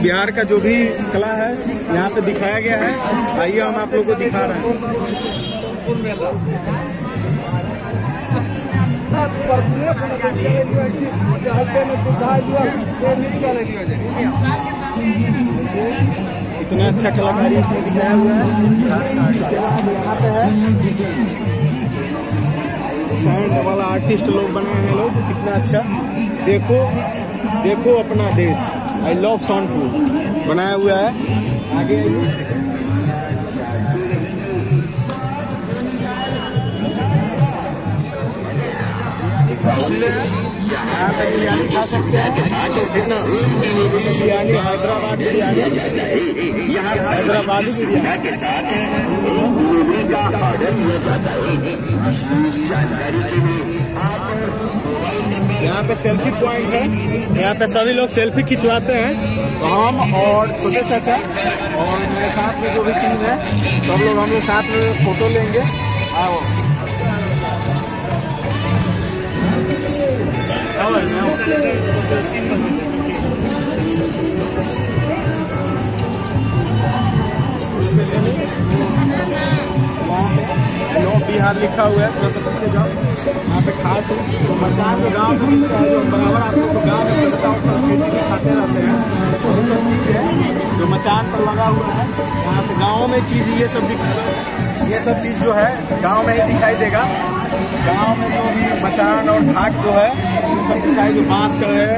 बिहार का जो भी कला है यहाँ पे दिखाया गया है। आइए हम आप लोगों को दिखा रहे हैं। इतना अच्छा कलाकारी इसमें दिखाया हुआ है। यहाँ पे है साउंड वाला आर्टिस्ट लोग बनाए हैं लोग, कितना अच्छा। देखो देखो अपना देश, आई लव सोनपुर बनाया हुआ है। आगे यहाँ पे बिरयानी खा सकते हैं कितना, बिरयानी हैदराबाद बिरयानी, हैदराबादी बिरयानी के साथ का ऑर्डर किया जाता है। यहाँ पे सेल्फी पॉइंट है, यहाँ पे सभी लोग सेल्फी खिंचवाते हैं। तो हम और छोटे चाचा और मेरे साथ में जो भी टीम है सब लोग हम लोग साथ में फोटो लेंगे। आओ बिहार लिखा हुआ है, थोड़ा सा पीछे जाओ। यहाँ पे खास तो मचान जो गाँव में बराबर आप लोग गाँव में सभ्यता और संस्कृति में खाते रहते हैं। और सब चीज़ है जो मचान पर लगा हुआ है, यहाँ पे गाँव में चीज़ ये सब चीज़ जो है गाँव में ही दिखाई देगा। गाँव में जो भी मचान और ढाक जो है ये सब दिखाई, जो बांस का है,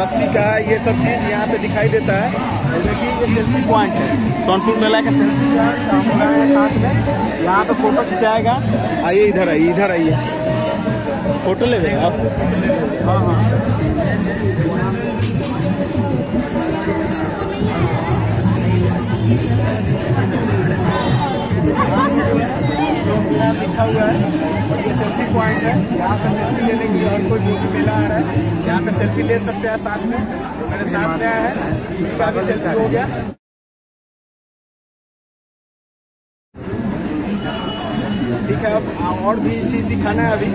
रस्सी का है, ये सब चीज़ यहाँ पे दिखाई देता है। और देखिए ये सेल्फी पॉइंट है, सोनपुर मेला का सेल्फी पॉइंट हम लगाए हैं साथ में। यहाँ पे फोटो खिंचाएगा। आइए इधर आइए फोटो ले लेंगे आप। हाँ हाँ लिखा हुआ है और ये सेल्फी पॉइंट है। यहाँ पे सेल्फी लेने के लिए और कोई जो भी मेला आ रहा है यहाँ पे सेल्फी ले सकते हैं साथ में। मेरे साथ में आया है, इनका भी सेल्फी हो गया। ठीक है, अब और भी चीज़ दिखाना है, अभी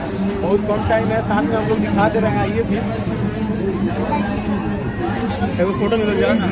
बहुत कम टाइम है, साथ में हम लोग दिखा दे रहे हैं। आइए भी फोटो मिल जाएगा।